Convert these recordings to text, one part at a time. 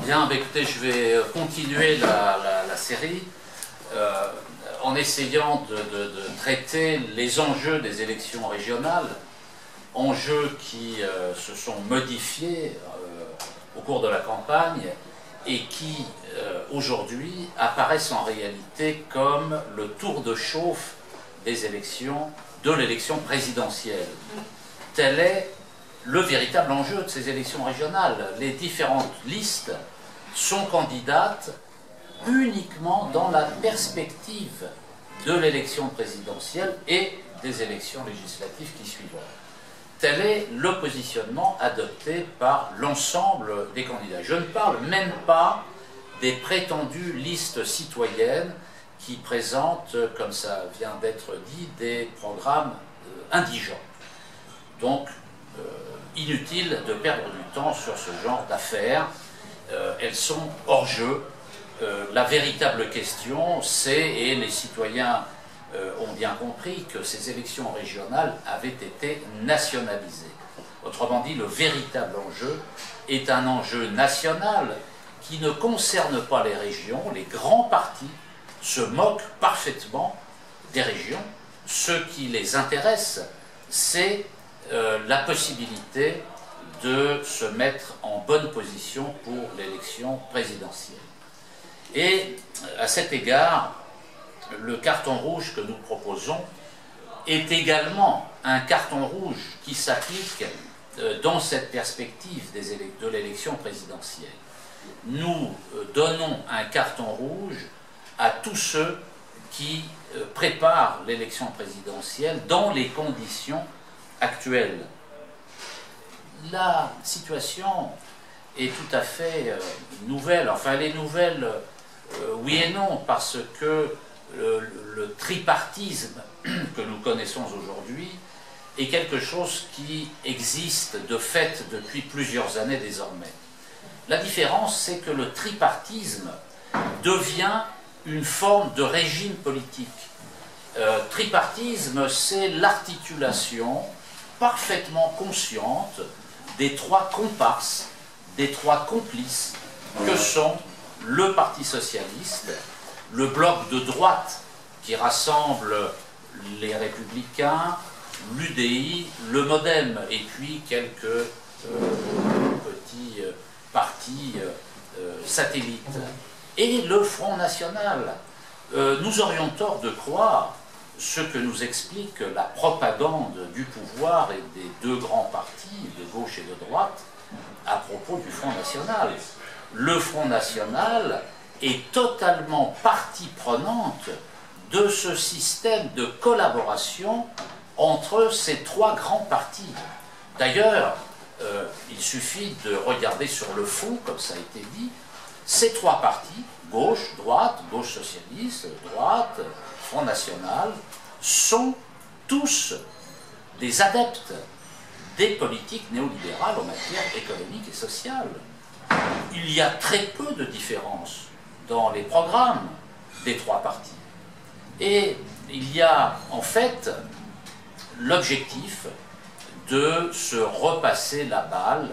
Bien, écoutez, je vais continuer la série en essayant de traiter les enjeux des élections régionales, enjeux qui se sont modifiés au cours de la campagne et qui, aujourd'hui, apparaissent en réalité comme le tour de chauffe des élections, de l'élection présidentielle. Tel est le véritable enjeu de ces élections régionales. Les différentes listes sont candidates uniquement dans la perspective de l'élection présidentielle et des élections législatives qui suivront. Tel est le positionnement adopté par l'ensemble des candidats. Je ne parle même pas des prétendues listes citoyennes qui présentent, comme ça vient d'être dit, des programmes indigents. Donc, inutile de perdre du temps sur ce genre d'affaires. Elles sont hors jeu. La véritable question, c'est, et les citoyens ont bien compris, que ces élections régionales avaient été nationalisées. Autrement dit, le véritable enjeu est un enjeu national qui ne concerne pas les régions. Les grands partis se moquent parfaitement des régions. Ce qui les intéresse, c'est la possibilité de se mettre en bonne position pour l'élection présidentielle. Et à cet égard, le carton rouge que nous proposons est également un carton rouge qui s'applique dans cette perspective de l'élection présidentielle. Nous donnons un carton rouge à tous ceux qui préparent l'élection présidentielle dans les conditions actuelles. La situation est tout à fait nouvelle. Enfin, elle est nouvelle, oui et non, parce que le tripartisme que nous connaissons aujourd'hui est quelque chose qui existe de fait depuis plusieurs années désormais. La différence, c'est que le tripartisme devient une forme de régime politique. Tripartisme, c'est l'articulation parfaitement consciente des trois comparses, des trois complices que sont le Parti socialiste, le bloc de droite qui rassemble les Républicains, l'UDI, le MoDem et puis quelques petits partis satellites. Et le Front National. Nous aurions tort de croire ce que nous explique la propagande du pouvoir et des deux grands partis, de gauche et de droite, à propos du Front National. Le Front National est totalement partie prenante de ce système de collaboration entre ces trois grands partis. D'ailleurs, il suffit de regarder sur le fond, comme ça a été dit, ces trois partis, gauche, droite, gauche socialiste, droite, Front National, sont tous des adeptes des politiques néolibérales en matière économique et sociale. Il y a très peu de différences dans les programmes des trois partis. Et il y a en fait l'objectif de se repasser la balle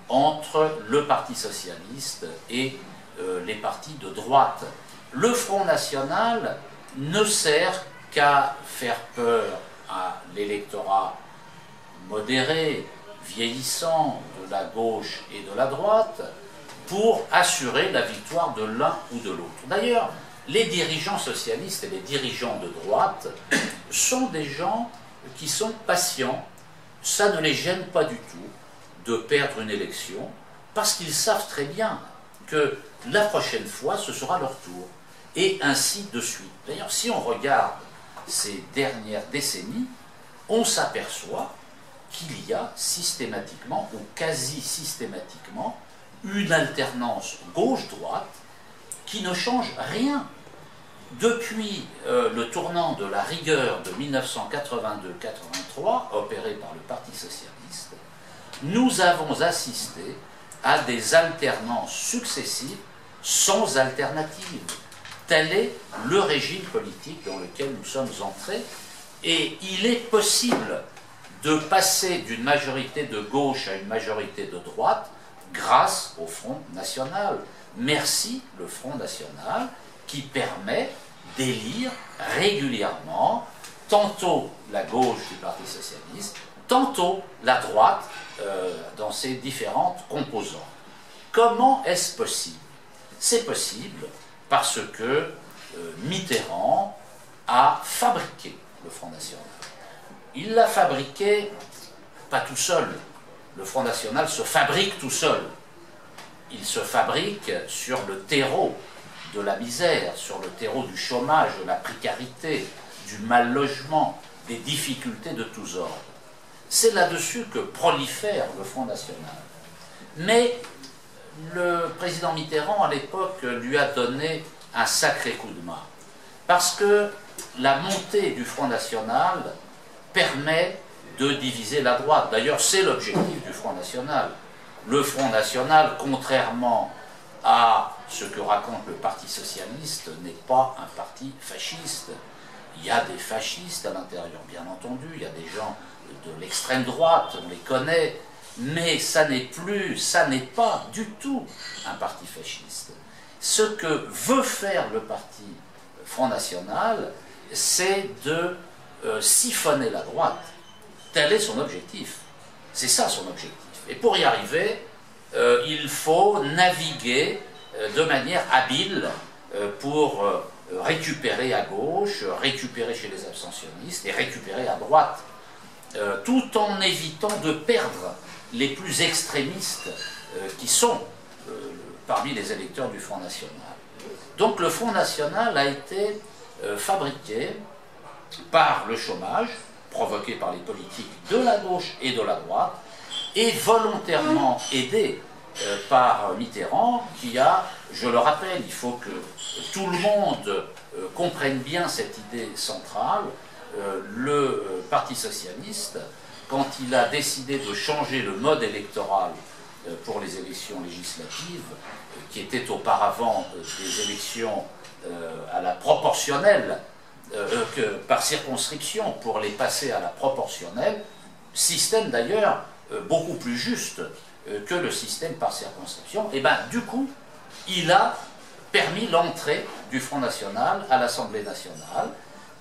entre le Parti socialiste et les partis de droite. Le Front National ne sert qu'à faire peur à l'électorat modéré, vieillissant de la gauche et de la droite pour assurer la victoire de l'un ou de l'autre. D'ailleurs, les dirigeants socialistes et les dirigeants de droite sont des gens qui sont patients. Ça ne les gêne pas du tout de perdre une élection parce qu'ils savent très bien que la prochaine fois, ce sera leur tour. Et ainsi de suite. D'ailleurs, si on regarde ces dernières décennies, on s'aperçoit qu'il y a systématiquement ou quasi systématiquement une alternance gauche-droite qui ne change rien. Depuis le tournant de la rigueur de 1982-83, opéré par le Parti socialiste, nous avons assisté à des alternances successives sans alternative. Tel est le régime politique dans lequel nous sommes entrés Et il est possible de passer d'une majorité de gauche à une majorité de droite grâce au Front National. Merci le Front National qui permet d'élire régulièrement tantôt la gauche du Parti Socialiste, tantôt la droite dans ses différentes composantes. Comment est-ce possible? C'est possible parce que Mitterrand a fabriqué le Front National. Il l'a fabriqué pas tout seul. Le Front National se fabrique tout seul. Il se fabrique sur le terreau de la misère, sur le terreau du chômage, de la précarité, du mal logement, des difficultés de tous ordres. C'est là-dessus que prolifère le Front National. Mais le président Mitterrand, à l'époque, lui a donné un sacré coup de main. Parce que la montée du Front National permet de diviser la droite. D'ailleurs, c'est l'objectif du Front National. Le Front National, contrairement à ce que raconte le Parti Socialiste, n'est pas un parti fasciste. Il y a des fascistes à l'intérieur, bien entendu, il y a des gens de l'extrême droite, on les connaît, mais ça n'est pas du tout un parti fasciste. Ce que veut faire le Parti Front National, c'est de siphonner la droite. Tel est son objectif. C'est ça son objectif. Et pour y arriver, il faut naviguer de manière habile pour récupérer à gauche, récupérer chez les abstentionnistes et récupérer à droite, tout en évitant de perdre les plus extrémistes qui sont parmi les électeurs du Front National. Donc le Front National a été fabriqué par le chômage, provoqué par les politiques de la gauche et de la droite, et volontairement aidé par Mitterrand, qui a, je le rappelle, il faut que tout le monde comprenne bien cette idée centrale, le Parti Socialiste, quand il a décidé de changer le mode électoral pour les élections législatives, qui étaient auparavant des élections à la proportionnelle, par circonscription, pour les passer à la proportionnelle, système d'ailleurs beaucoup plus juste que le système par circonscription, et bien du coup, il a permis l'entrée du Front National à l'Assemblée nationale,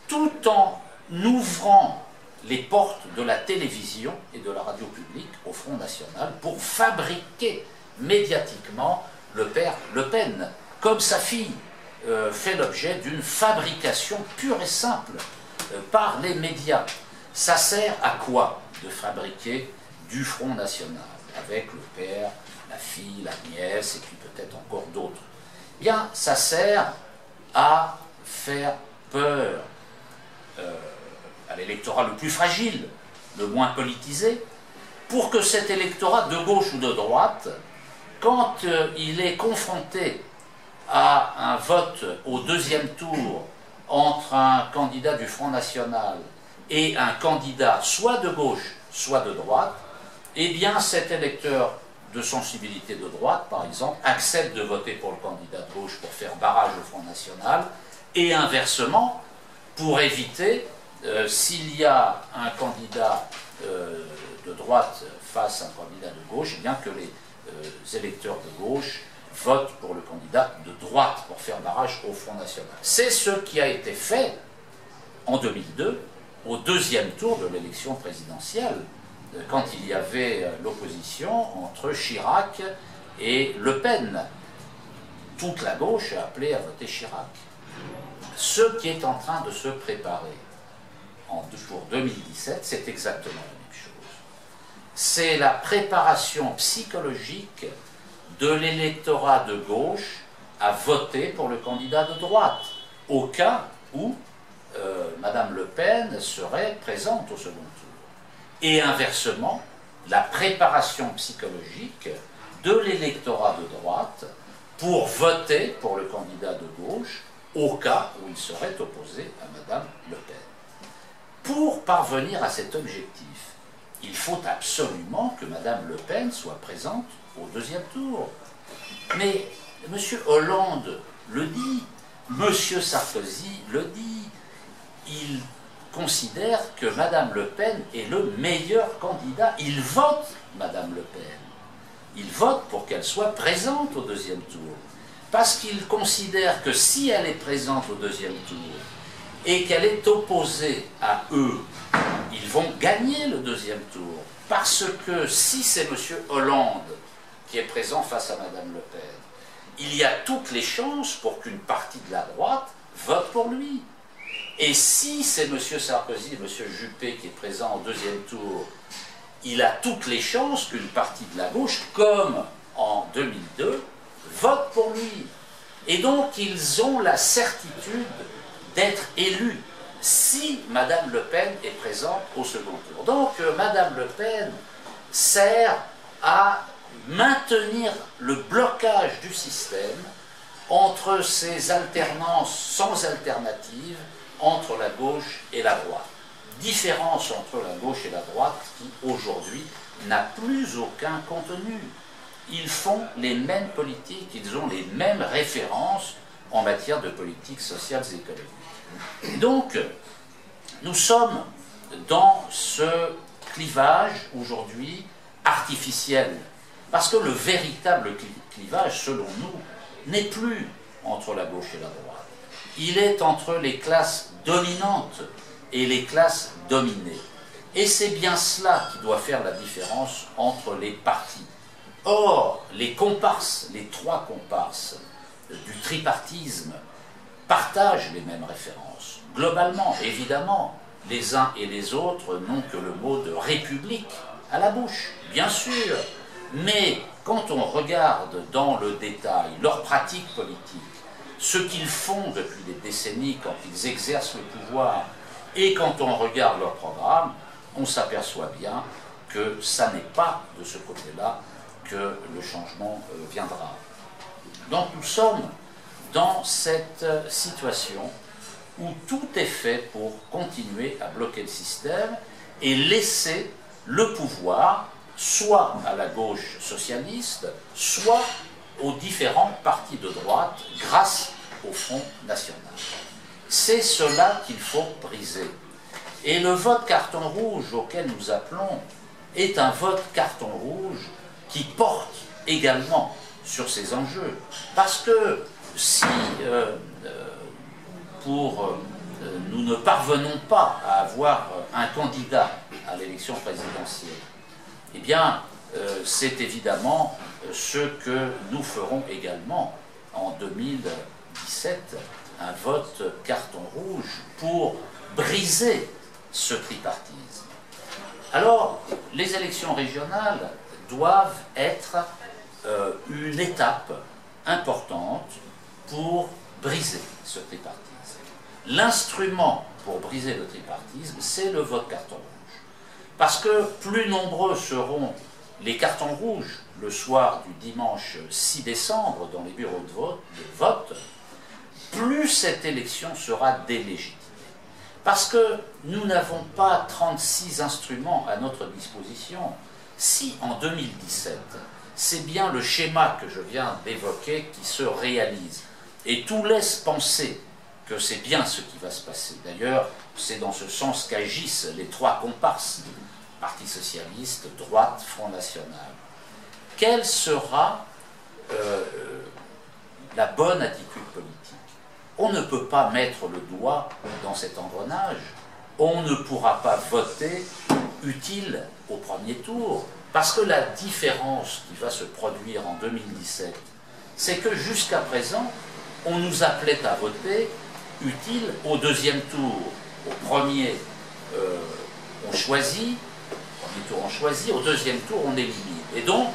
tout en ouvrant les portes de la télévision et de la radio publique au Front National pour fabriquer médiatiquement le père Le Pen, comme sa fille fait l'objet d'une fabrication pure et simple par les médias. Ça sert à quoi de fabriquer du Front National avec le père, la fille, la nièce et puis peut-être encore d'autres? Eh bien, ça sert à faire peur à l'électorat le plus fragile, le moins politisé, pour que cet électorat de gauche ou de droite, quand il est confronté à un vote au deuxième tour entre un candidat du Front National et un candidat soit de gauche, soit de droite, eh bien cet électeur de sensibilité de droite, par exemple, accepte de voter pour le candidat de gauche pour faire barrage au Front National, et inversement, pour éviter, s'il y a un candidat de droite face à un candidat de gauche, eh bien que les électeurs de gauche votent pour le candidat de droite pour faire barrage au Front National. C'est ce qui a été fait en 2002, au deuxième tour de l'élection présidentielle, quand il y avait l'opposition entre Chirac et Le Pen. Toute la gauche a appelé à voter Chirac. Ce qui est en train de se préparer pour 2017, c'est exactement la même chose. C'est la préparation psychologique de l'électorat de gauche à voter pour le candidat de droite, au cas où Madame Le Pen serait présente au second tour. Et inversement, la préparation psychologique de l'électorat de droite pour voter pour le candidat de gauche au cas où il serait opposé à Madame Le Pen. Pour parvenir à cet objectif, il faut absolument que Madame Le Pen soit présente au deuxième tour. Mais M. Hollande le dit, M. Sarkozy le dit, il considèrent que Madame Le Pen est le meilleur candidat. Ils votent Madame Le Pen. Ils votent pour qu'elle soit présente au deuxième tour. Parce qu'ils considèrent que si elle est présente au deuxième tour et qu'elle est opposée à eux, ils vont gagner le deuxième tour. Parce que si c'est M. Hollande qui est présent face à Madame Le Pen, il y a toutes les chances pour qu'une partie de la droite vote pour lui. Et si c'est M. Sarkozy et M. Juppé qui est présent au deuxième tour, il a toutes les chances qu'une partie de la gauche, comme en 2002, vote pour lui. Et donc ils ont la certitude d'être élus si Madame Le Pen est présente au second tour. Donc Madame Le Pen sert à maintenir le blocage du système entre ces alternances sans alternative entre la gauche et la droite. Différence entre la gauche et la droite qui, aujourd'hui, n'a plus aucun contenu. Ils font les mêmes politiques, ils ont les mêmes références en matière de politique sociale et économique. Et donc, nous sommes dans ce clivage, aujourd'hui, artificiel. Parce que le véritable clivage, selon nous, n'est plus entre la gauche et la droite. Il est entre les classes dominantes et les classes dominées. Et c'est bien cela qui doit faire la différence entre les partis. Or, les comparses, les trois comparses du tripartisme, partagent les mêmes références. Globalement, évidemment, les uns et les autres n'ont que le mot de république à la bouche, bien sûr. Mais quand on regarde dans le détail leurs pratiques politiques, ce qu'ils font depuis des décennies quand ils exercent le pouvoir, et quand on regarde leur programme, on s'aperçoit bien que ça n'est pas de ce côté-là que le changement viendra. Donc nous sommes dans cette situation où tout est fait pour continuer à bloquer le système et laisser le pouvoir soit à la gauche socialiste, soit aux différents partis de droite grâce au Front National. C'est cela qu'il faut briser. Et le vote carton rouge auquel nous appelons est un vote carton rouge qui porte également sur ces enjeux. Parce que si nous ne parvenons pas à avoir un candidat à l'élection présidentielle, eh bien, c'est évidemment ce que nous ferons également en 2017, un vote carton rouge pour briser ce tripartisme. Alors, les élections régionales doivent être une étape importante pour briser ce tripartisme. L'instrument pour briser le tripartisme, c'est le vote carton rouge. Parce que plus nombreux seront les cartons rouges le soir du dimanche 6 décembre dans les bureaux de vote, plus cette élection sera délégitimée. Parce que nous n'avons pas 36 instruments à notre disposition. Si en 2017, c'est bien le schéma que je viens d'évoquer qui se réalise, et tout laisse penser que c'est bien ce qui va se passer. D'ailleurs, c'est dans ce sens qu'agissent les trois comparses, Parti socialiste, droite, Front National. Quelle sera la bonne attitude politique? On ne peut pas mettre le doigt dans cet engrenage. On ne pourra pas voter utile au premier tour. Parce que la différence qui va se produire en 2017, c'est que jusqu'à présent, on nous appelait à voter utile au deuxième tour. Au premier, on choisit, au deuxième tour, on élimine. Et donc,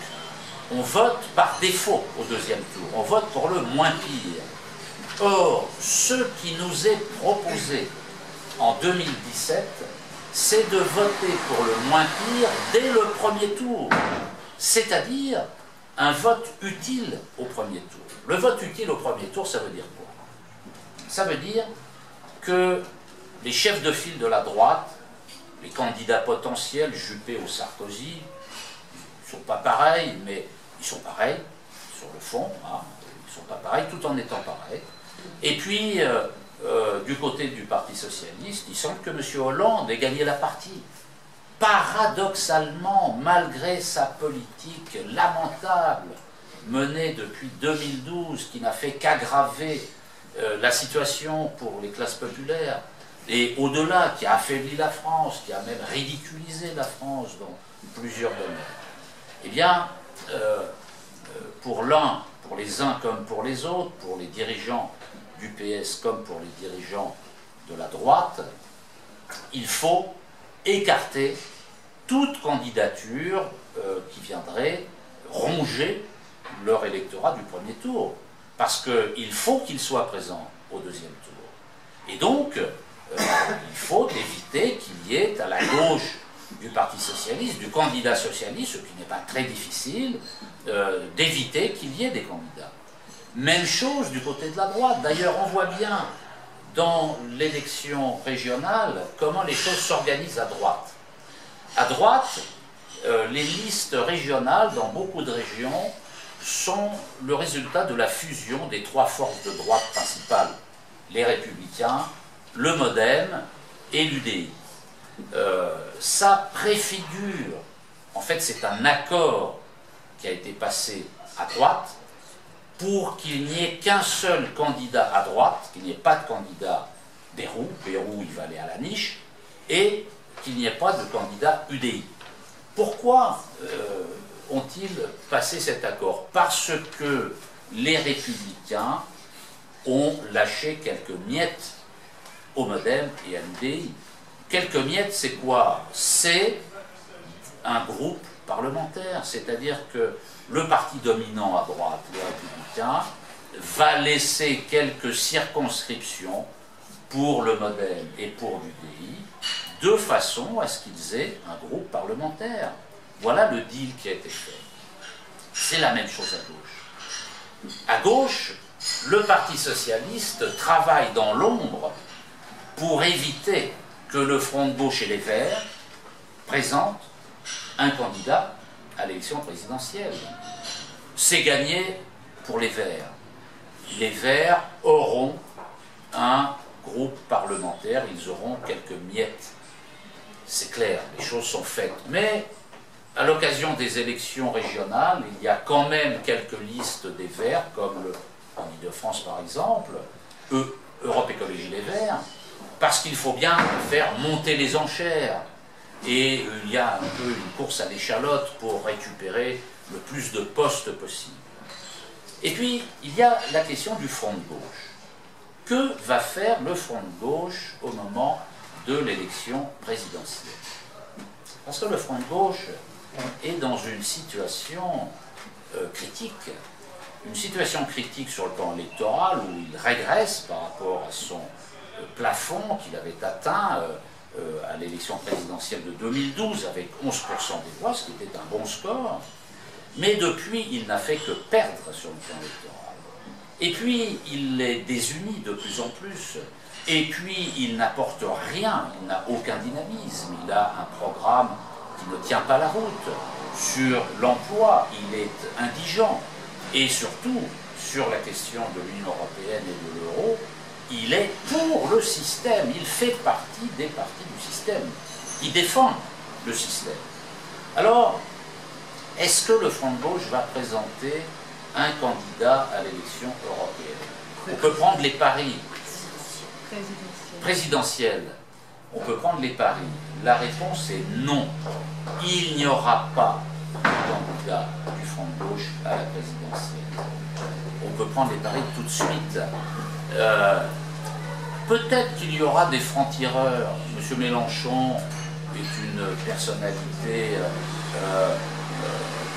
on vote par défaut au deuxième tour. On vote pour le moins pire. Or, ce qui nous est proposé en 2017, c'est de voter pour le moins pire dès le premier tour. C'est-à-dire un vote utile au premier tour. Le vote utile au premier tour, ça veut dire quoi? Ça veut dire que les chefs de file de la droite, les candidats potentiels, Juppé ou Sarkozy, ils ne sont pas pareils, mais ils sont pareils sur le fond, hein, ils ne sont pas pareils tout en étant pareils. Et puis, du côté du Parti socialiste, il semble que M. Hollande ait gagné la partie. Paradoxalement, malgré sa politique lamentable menée depuis 2012, qui n'a fait qu'aggraver la situation pour les classes populaires, et au-delà, qui a affaibli la France, qui a même ridiculisé la France dans plusieurs domaines, eh bien, pour les uns comme pour les autres, pour les dirigeants du PS comme pour les dirigeants de la droite, il faut écarter toute candidature qui viendrait ronger leur électorat du premier tour, parce qu'il faut qu'ils soient présents au deuxième tour. Et donc, il faut éviter qu'il y ait à la gauche du Parti socialiste, du candidat socialiste, ce qui n'est pas très difficile, d'éviter qu'il y ait des candidats. Même chose du côté de la droite. D'ailleurs, on voit bien dans l'élection régionale comment les choses s'organisent à droite. À droite, les listes régionales dans beaucoup de régions sont le résultat de la fusion des trois forces de droite principales, les Républicains, le MoDem et l'UDI. Ça préfigure, en fait c'est un accord qui a été passé à droite pour qu'il n'y ait qu'un seul candidat à droite, qu'il n'y ait pas de candidat Bayrou, Bayrou il va aller à la niche, et qu'il n'y ait pas de candidat UDI. Pourquoi ont-ils passé cet accord? Parce que les Républicains ont lâché quelques miettes au MoDem et à l'UDI. Quelques miettes, c'est quoi? C'est un groupe parlementaire, c'est-à-dire que le parti dominant à droite, les Républicains, va laisser quelques circonscriptions pour le MoDem et pour l'UDI, de façon à ce qu'ils aient un groupe parlementaire. Voilà le deal qui a été fait. C'est la même chose à gauche. À gauche, le Parti socialiste travaille dans l'ombre pour éviter que le Front de gauche et les Verts présentent un candidat à l'élection présidentielle. C'est gagné pour les Verts. Les Verts auront un groupe parlementaire, ils auront quelques miettes. C'est clair, les choses sont faites. Mais à l'occasion des élections régionales, il y a quand même quelques listes des Verts, comme en Ile-de-France par exemple, Europe Écologie Les Verts, parce qu'il faut bien faire monter les enchères. Et il y a un peu une course à l'échalote pour récupérer le plus de postes possible. Et puis, il y a la question du Front de gauche. Que va faire le Front de gauche au moment de l'élection présidentielle? Parce que le Front de gauche est dans une situation critique. Une situation critique sur le plan électoral où il régresse par rapport à son plafond qu'il avait atteint à l'élection présidentielle de 2012 avec 11% des voix, ce qui était un bon score. Mais depuis, il n'a fait que perdre sur le plan électoral. Et puis, il est désuni de plus en plus. Et puis, il n'apporte rien, il n'a aucun dynamisme. Il a un programme qui ne tient pas la route. Sur l'emploi, il est indigent. Et surtout, sur la question de l'Union européenne et de l'euro, il est pour le système. Il fait partie des partis du système. Il défend le système. Alors, est-ce que le Front de gauche va présenter un candidat à l'élection européenne? On peut prendre les paris présidentiels. On peut prendre les paris. La réponse est non. Il n'y aura pas de candidat du Front de gauche à la présidentielle. On peut prendre les paris tout de suite. Peut-être qu'il y aura des francs-tireurs. M. Mélenchon est une personnalité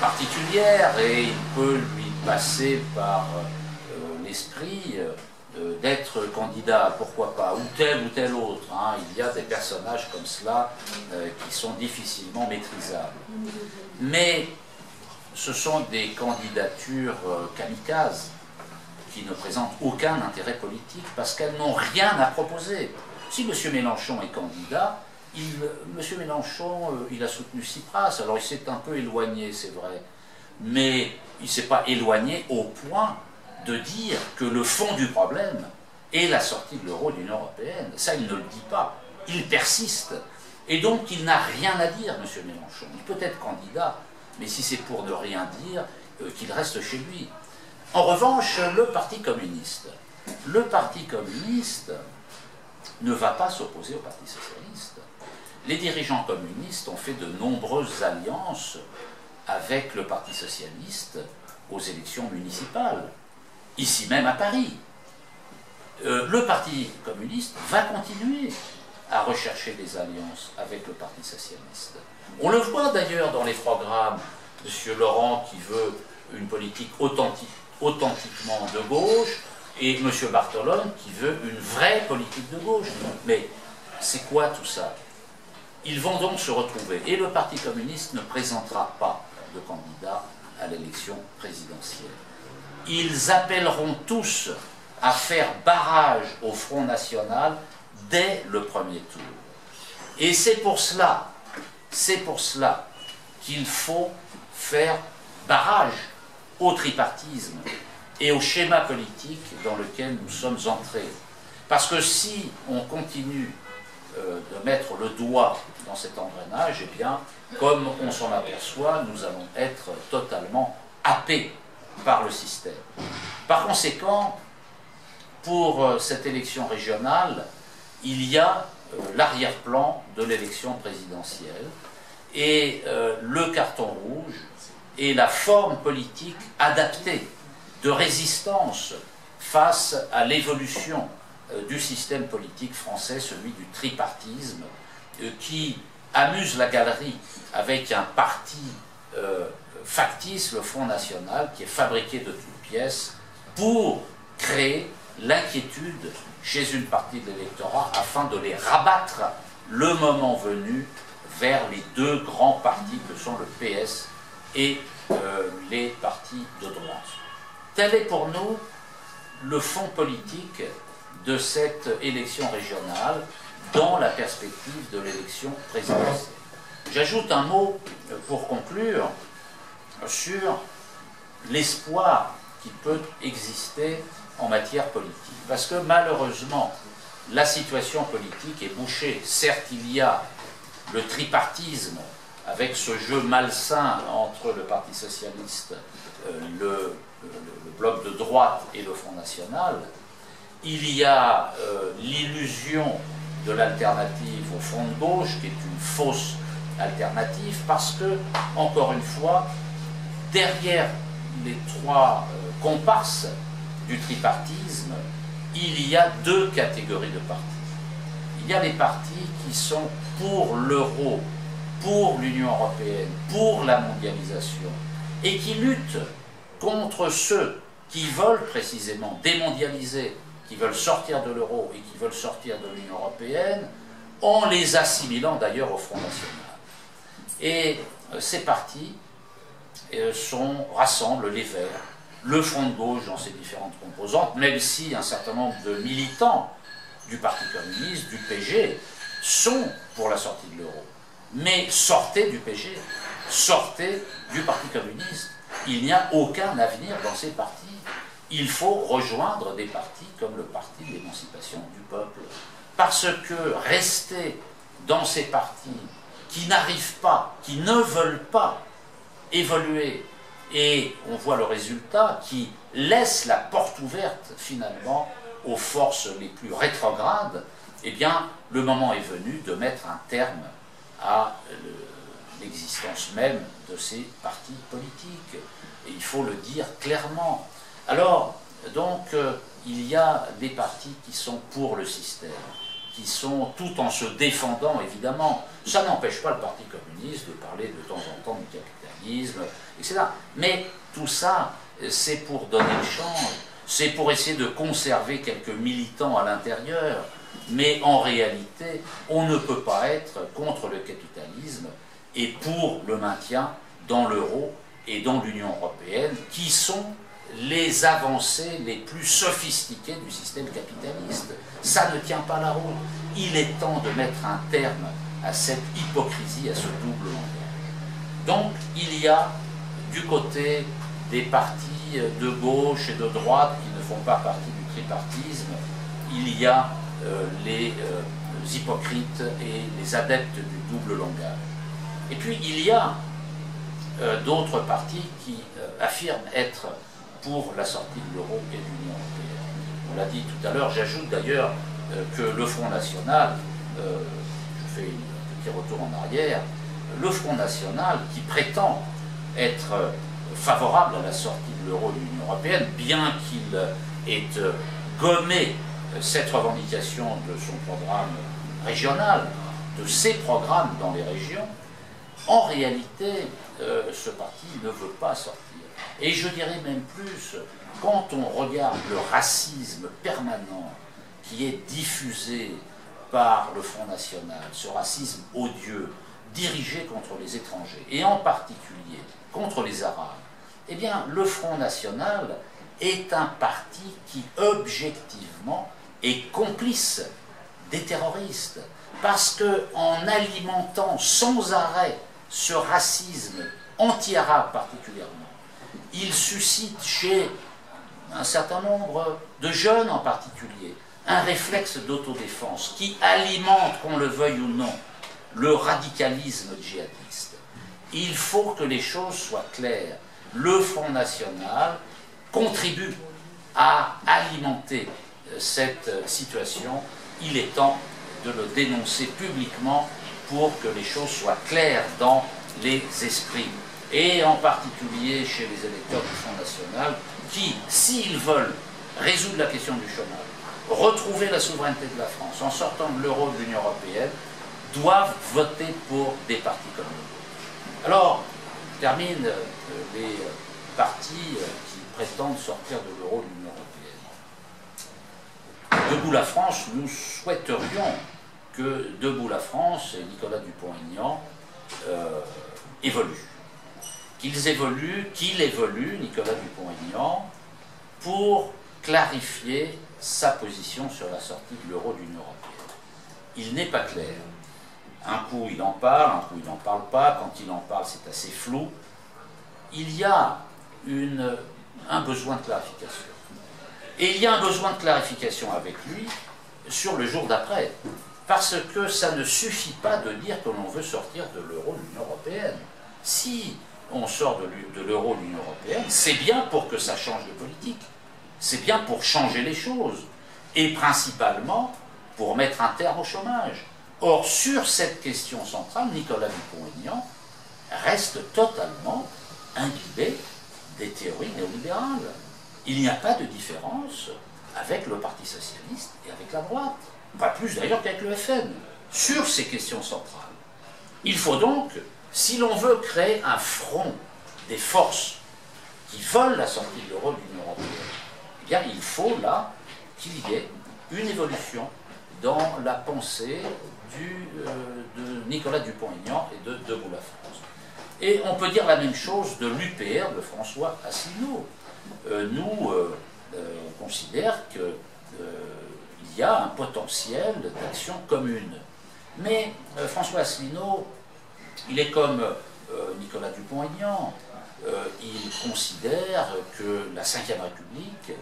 particulière et il peut lui passer par l'esprit d'être candidat, pourquoi pas, ou tel autre. Hein. Il y a des personnages comme cela qui sont difficilement maîtrisables. Mais ce sont des candidatures kamikazes qui ne présentent aucun intérêt politique parce qu'elles n'ont rien à proposer. Si M. Mélenchon est candidat, M. Mélenchon, il a soutenu Tsipras, alors il s'est un peu éloigné, c'est vrai, mais il ne s'est pas éloigné au point de dire que le fond du problème et la sortie de l'euro de l'Union européenne. Ça, il ne le dit pas. Il persiste. Et donc, il n'a rien à dire, M. Mélenchon. Il peut être candidat, mais si c'est pour ne rien dire, qu'il reste chez lui. En revanche, le Parti communiste ne va pas s'opposer au Parti socialiste. Les dirigeants communistes ont fait de nombreuses alliances avec le Parti socialiste aux élections municipales, ici même à Paris. Le Parti communiste va continuer à rechercher des alliances avec le Parti socialiste. On le voit d'ailleurs dans les programmes. M. Laurent qui veut une politique authentiquement de gauche, et M. Bartolone qui veut une vraie politique de gauche. Mais c'est quoi tout ça? Ils vont donc se retrouver. Et le Parti communiste ne présentera pas de candidat à l'élection présidentielle. Ils appelleront tous à faire barrage au Front National dès le premier tour. Et c'est pour cela qu'il faut faire barrage au tripartisme et au schéma politique dans lequel nous sommes entrés. Parce que si on continue de mettre le doigt dans cet engrenage, eh bien, comme on s'en aperçoit, nous allons être totalement happés par le système. Par conséquent, pour cette élection régionale, il y a l'arrière-plan de l'élection présidentielle et le carton rouge et la forme politique adaptée de résistance face à l'évolution du système politique français, celui du tripartisme, qui amuse la galerie avec un parti factice, le Front National, qui est fabriqué de toutes pièces pour créer l'inquiétude chez une partie de l'électorat afin de les rabattre le moment venu vers les deux grands partis que sont le PS et les partis de droite. Tel est pour nous le fond politique de cette élection régionale dans la perspective de l'élection présidentielle. J'ajoute un mot pour conclure sur l'espoir qui peut exister en matière politique. Parce que malheureusement, la situation politique est bouchée. Certes, il y a le tripartisme avec ce jeu malsain entre le Parti socialiste, le bloc de droite et le Front National. Il y a l'illusion de l'alternative au Front de gauche, qui est une fausse alternative, parce que, encore une fois, derrière les trois comparses du tripartisme, il y a deux catégories de partis. Il y a les partis qui sont pour l'euro, pour l'Union européenne, pour la mondialisation, et qui luttent contre ceux qui veulent précisément démondialiser, qui veulent sortir de l'euro et qui veulent sortir de l'Union européenne, en les assimilant d'ailleurs au Front National. Et ces partis rassemblent les Verts, le Front de gauche dans ses différentes composantes, même si un certain nombre de militants du Parti communiste, du PG, sont pour la sortie de l'euro. Mais sortez du PG, sortez du Parti communiste. Il n'y a aucun avenir dans ces partis. Il faut rejoindre des partis comme le Parti de l'émancipation du peuple. Parce que rester dans ces partis qui n'arrivent pas, qui ne veulent pas évoluer, et on voit le résultat, qui laisse la porte ouverte finalement aux forces les plus rétrogrades, eh bien le moment est venu de mettre un terme à l'existence même de ces partis politiques. Et il faut le dire clairement. Alors, donc, il y a des partis qui sont pour le système, qui sont, tout en se défendant, évidemment, ça n'empêche pas le Parti communiste de parler de temps en temps du capitalisme, etc. Mais tout ça, c'est pour donner le change, c'est pour essayer de conserver quelques militants à l'intérieur, mais en réalité, on ne peut pas être contre le capitalisme et pour le maintien dans l'euro et dans l'Union européenne, qui sont les avancées les plus sophistiquées du système capitaliste. Ça ne tient pas la route. Il est temps de mettre un terme à cette hypocrisie, à ce double langage. Donc, il y a du côté des partis de gauche et de droite qui ne font pas partie du tripartisme, il y a les hypocrites et les adeptes du double langage. Et puis il y a d'autres partis qui affirment être pour la sortie de l'euro et de l'Union européenne. On l'a dit tout à l'heure, j'ajoute d'ailleurs que le Front National, je fais un petit retour en arrière, le Front National qui prétend être favorable à la sortie de l'euro et de l'Union européenne, bien qu'il ait gommé cette revendication de son programme régional, de ses programmes dans les régions, en réalité, ce parti ne veut pas sortir. Et je dirais même plus, quand on regarde le racisme permanent qui est diffusé par le Front National, ce racisme odieux, dirigé contre les étrangers, et en particulier contre les Arabes, eh bien, le Front National est un parti qui, objectivement, est complice des terroristes. Parce qu'en alimentant sans arrêt ce racisme anti-arabe particulièrement, il suscite chez un certain nombre de jeunes en particulier un réflexe d'autodéfense qui alimente, qu'on le veuille ou non, le radicalisme djihadiste. Il faut que les choses soient claires. Le Front National contribue à alimenter cette situation. Il est temps de le dénoncer publiquement pour que les choses soient claires dans les esprits. Et en particulier chez les électeurs du Front National qui, s'ils veulent résoudre la question du chômage, retrouver la souveraineté de la France en sortant de l'euro de l'Union européenne, doivent voter pour des partis comme nous. Alors, je termine les partis qui prétendent sortir de l'euro de l'Union européenne. Debout la France, nous souhaiterions que Debout la France et Nicolas Dupont-Aignan évoluent. Qu'il évolue, Nicolas Dupont-Aignan, pour clarifier sa position sur la sortie de l'euro de l'Union européenne. Il n'est pas clair. Un coup il en parle, un coup il n'en parle pas. Quand il en parle, c'est assez flou. Il y a un besoin de clarification. Et il y a un besoin de clarification avec lui sur le jour d'après. Parce que ça ne suffit pas de dire que l'on veut sortir de l'euro de l'Union européenne. Si on sort de l'euro de l'Union européenne, c'est bien pour que ça change de politique. C'est bien pour changer les choses. Et principalement pour mettre un terme au chômage. Or, sur cette question centrale, Nicolas Dupont-Aignan reste totalement imbibé des théories néolibérales. Il n'y a pas de différence avec le Parti socialiste et avec la droite. Pas plus d'ailleurs qu'avec le FN, sur ces questions centrales. Il faut donc, si l'on veut créer un front des forces qui veulent la sortie de l'euro de l'Union européenne, eh bien il faut là qu'il y ait une évolution dans la pensée de Nicolas Dupont-Aignan et de Debout la France. Et on peut dire la même chose de l'UPR de François Asselineau. On considère qu'il y a un potentiel d'action commune. Mais François Asselineau, il est comme Nicolas Dupont-Aignan. Il considère que la Ve République,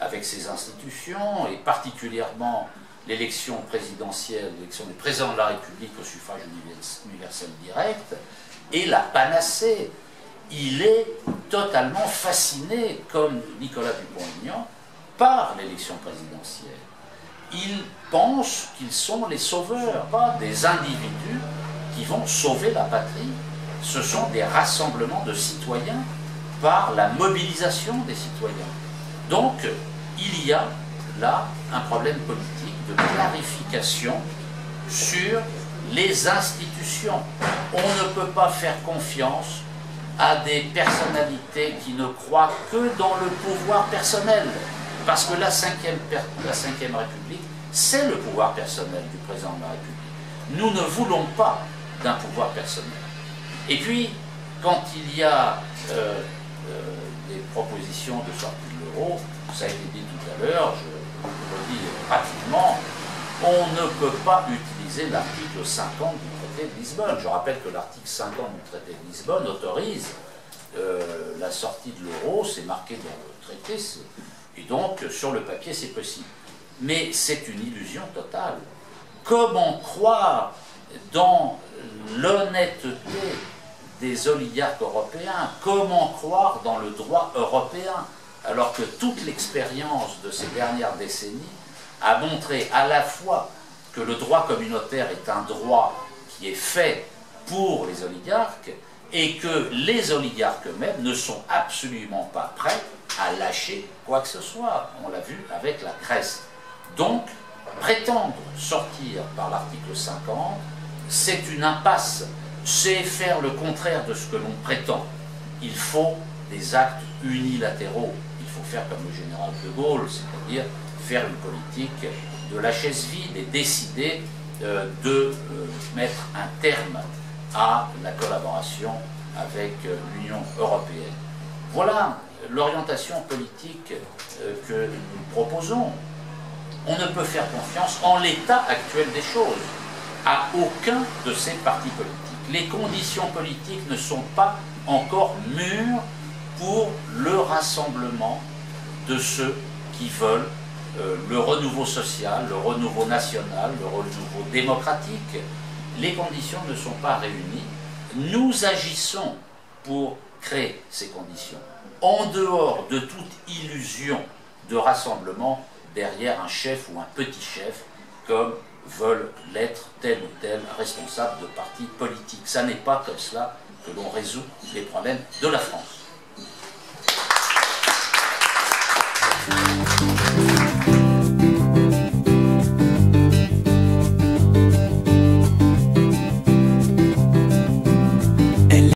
avec ses institutions, et particulièrement l'élection présidentielle, l'élection du président de la République au suffrage universel direct, est la panacée. Il est totalement fasciné, comme Nicolas Dupont-Aignan, par l'élection présidentielle. Il pense qu'ils sont les sauveurs, pas des individus qui vont sauver la patrie. Ce sont des rassemblements de citoyens par la mobilisation des citoyens. Donc, il y a là un problème politique de clarification sur les institutions. On ne peut pas faire confiance à des personnalités qui ne croient que dans le pouvoir personnel. Parce que la Ve République, c'est le pouvoir personnel du président de la République. Nous ne voulons pas d'un pouvoir personnel. Et puis, quand il y a des propositions de sortie de l'euro, ça a été dit tout à l'heure, je le dis rapidement, on ne peut pas utiliser l'article 50 du traité de Lisbonne. Je rappelle que l'article 50 du traité de Lisbonne autorise la sortie de l'euro, c'est marqué dans le traité, et donc sur le papier c'est possible. mais c'est une illusion totale. Comment croire dans l'honnêteté des oligarques européens? Comment croire dans le droit européen, alors que toute l'expérience de ces dernières décennies a montré à la fois que le droit communautaire est un droit qui est fait pour les oligarques et que les oligarques eux-mêmes ne sont absolument pas prêts à lâcher quoi que ce soit. On l'a vu avec la Grèce. Donc, prétendre sortir par l'article 50, c'est une impasse. C'est faire le contraire de ce que l'on prétend. Il faut des actes unilatéraux. Il faut faire comme le général de Gaulle, c'est-à-dire faire une politique de la chaise vide et décider de mettre un terme à la collaboration avec l'Union européenne. Voilà l'orientation politique que nous proposons. On ne peut faire confiance en l'état actuel des choses à aucun de ces partis politiques. Les conditions politiques ne sont pas encore mûres pour le rassemblement de ceux qui veulent le renouveau social, le renouveau national, le renouveau démocratique. Les conditions ne sont pas réunies. Nous agissons pour créer ces conditions, en dehors de toute illusion de rassemblement derrière un chef ou un petit chef, comme veulent l'être tel ou tel responsable de parti politique. Ça n'est pas comme cela que l'on résout les problèmes de la France.